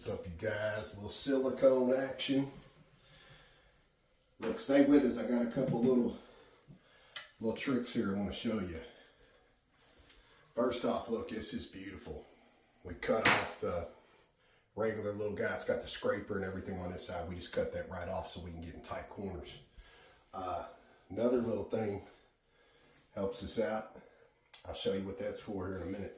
What's up, you guys? A little silicone action. Look, stay with us. I got a couple little tricks here I want to show you. First off, look, this is beautiful. We cut off the regular little guy. It's got the scraper and everything on this side. We just cut that right off so we can get in tight corners. Another little thing helps us out. I'll show you what that's for here in a minute.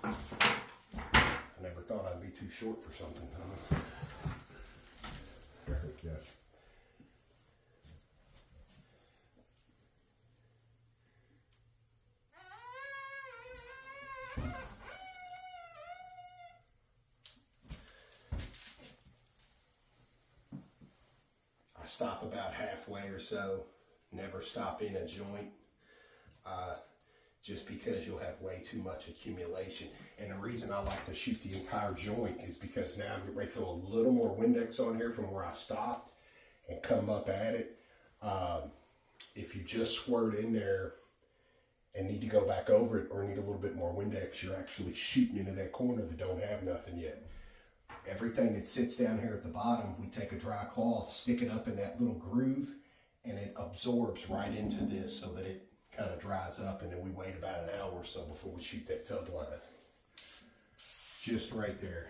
I never thought I'd be too short for something. There we go. I stop about halfway or so. Never stop in a joint. Just because you'll have way too much accumulation. And the reason I like to shoot the entire joint is because now I'm ready to throw a little more Windex on here from where I stopped and come up at it. If you just squirt in there and need to go back over it or need a little bit more Windex, you're actually shooting into that corner that don't have nothing yet. Everything that sits down here at the bottom, we take a dry cloth, stick it up in that little groove, and it absorbs right into this so that it kind of dries up, and then we wait about an hour or so before we shoot that tug line. Just right there.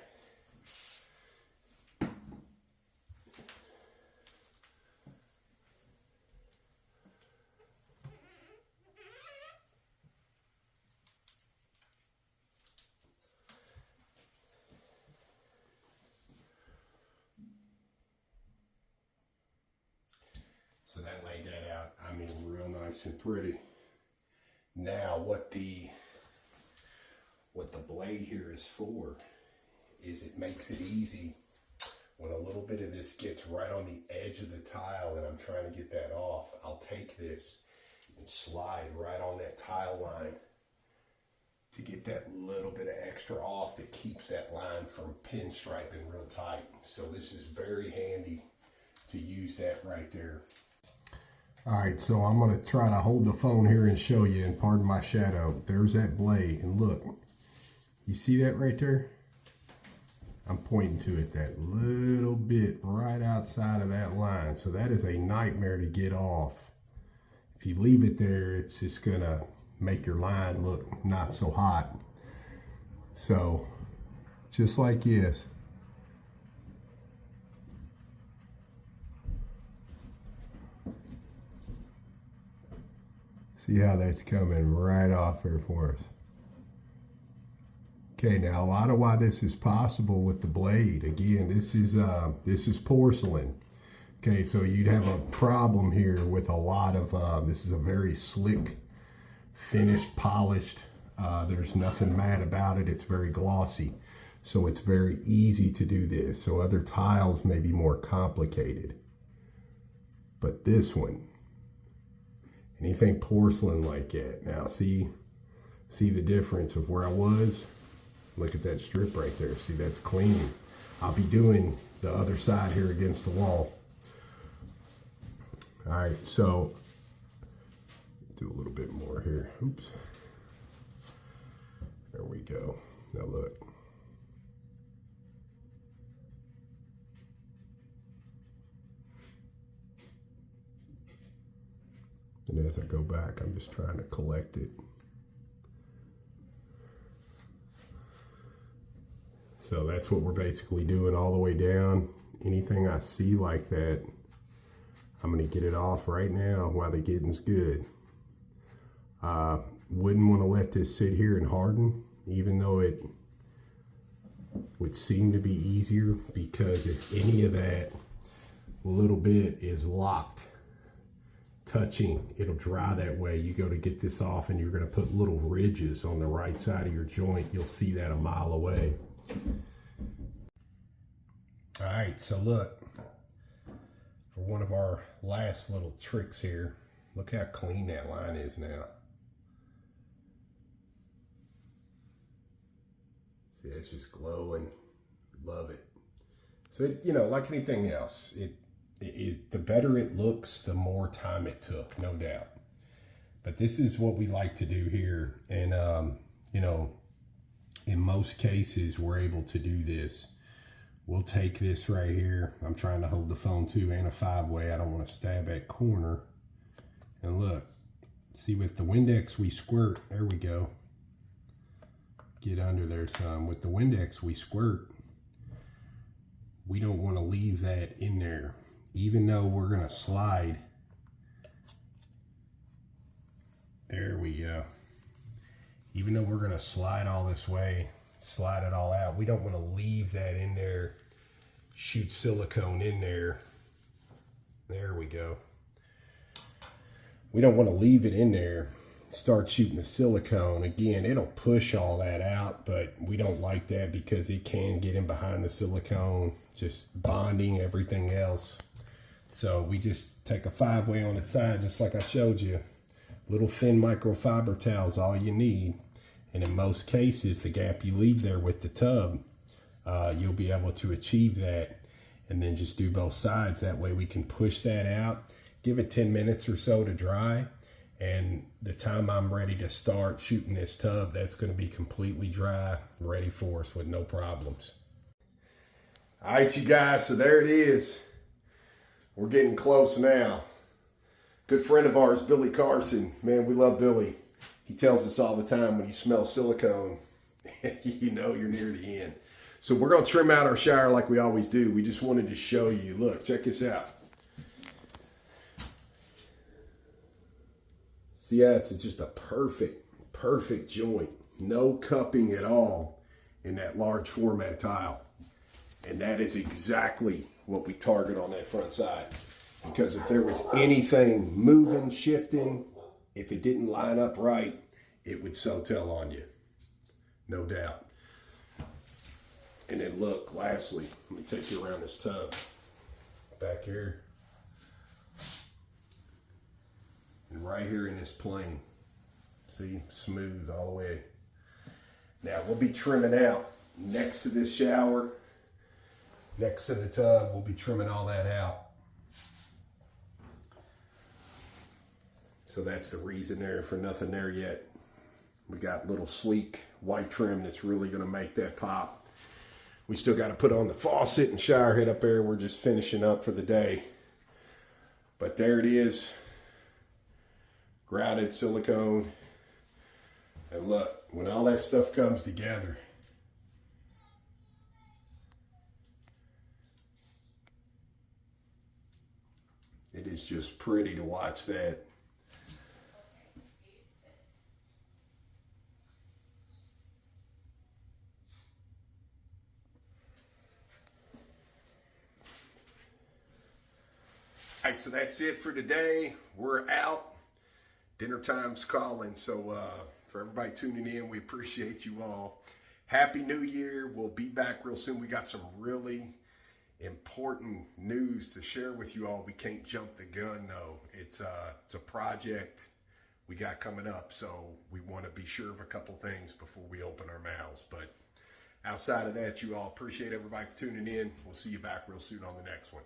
So that laid that out, I mean, real nice and pretty. Now what the blade here is for is it makes it easy when a little bit of this gets right on the edge of the tile and I'm trying to get that off. I'll take this and slide right on that tile line to get that little bit of extra off that keeps that line from pinstriping real tight. So this is very handy to use that right there. All right, so I'm gonna try to hold the phone here and show you, and pardon my shadow. There's that blade, and look, you see that right there? I'm pointing to it, that little bit right outside of that line. So that is a nightmare to get off. If you leave it there, it's just gonna make your line look not so hot. So, just like this. See how that's coming right off there for us. Okay, now a lot of why this is possible with the blade, again, this is porcelain. Okay, so you'd have a problem here with a lot of, this is a very slick, finished, polished. There's nothing matte about it. It's very glossy. So it's very easy to do this. So other tiles may be more complicated. But this one, anything porcelain like that. Now see the difference of where I was? Look at that strip right there. See, that's clean. I'll be doing the other side here against the wall. All right, so do a little bit more here. Oops. There we go. Now look. And as I go back, I'm just trying to collect it. So that's what we're basically doing all the way down. Anything I see like that, I'm gonna get it off right now while the getting's good. Wouldn't wanna let this sit here and harden, even though it would seem to be easier, because if any of that little bit is locked, touching, it'll dry that way. You go to get this off and you're going to put little ridges on the right side of your joint. You'll see that a mile away. All right, so look, for one of our last little tricks here, look how clean that line is now. See, it's just glowing. Love it. So, like anything else, the better it looks, the more time it took, no doubt. But this is what we like to do here. And, in most cases, we're able to do this. We'll take this right here. I'm trying to hold the phone too, and a 5-way. I don't want to stab that corner. And look, see, with the Windex we squirt, there we go. Get under there some. With the Windex we squirt, we don't want to leave that in there. Even though we're going to slide. There we go. Even though we're going to slide all this way, slide it all out, we don't want to leave that in there. Shoot silicone in there. There we go. We don't want to leave it in there. Start shooting the silicone. Again, it'll push all that out, but we don't like that because it can get in behind the silicone, just bonding everything else. So we just take a 5-way on the side, just like I showed you. Little thin microfiber towels, all you need. And in most cases, the gap you leave there with the tub, you'll be able to achieve that. And then just do both sides. That way we can push that out. Give it 10 minutes or so to dry. And the time I'm ready to start shooting this tub, that's going to be completely dry, ready for us with no problems. All right, you guys, so there it is. We're getting close now. Good friend of ours, Billy Carson. Man, we love Billy. He tells us all the time when you smell silicone, you know you're near the end. So we're going to trim out our shower like we always do. We just wanted to show you. Look, check this out. See, yeah, it's just a perfect joint. No cupping at all in that large format tile. And that is exactly what we target on that front side. Because if there was anything moving, shifting, if it didn't line up right, it would so tell on you. No doubt. And then look, lastly, let me take you around this tub. Back here. And right here in this plane. See, smooth all the way. Now we'll be trimming out next to this shower, next to the tub, we'll be trimming all that out. So that's the reason there for nothing there yet. We got little sleek white trim that's really going to make that pop. We still got to put on the faucet and shower head up there. We're just finishing up for the day. But there it is. Grouted silicone. And look, when all that stuff comes together, it is just pretty to watch that. All right, so that's it for today. We're out. Dinner time's calling. So for everybody tuning in, we appreciate you all. Happy New Year. We'll be back real soon. We got some really important news to share with you all. We can't jump the gun though. It's a project we got coming up. So we want to be sure of a couple things before we open our mouths. But outside of that, you all appreciate everybody for tuning in. We'll see you back real soon on the next one.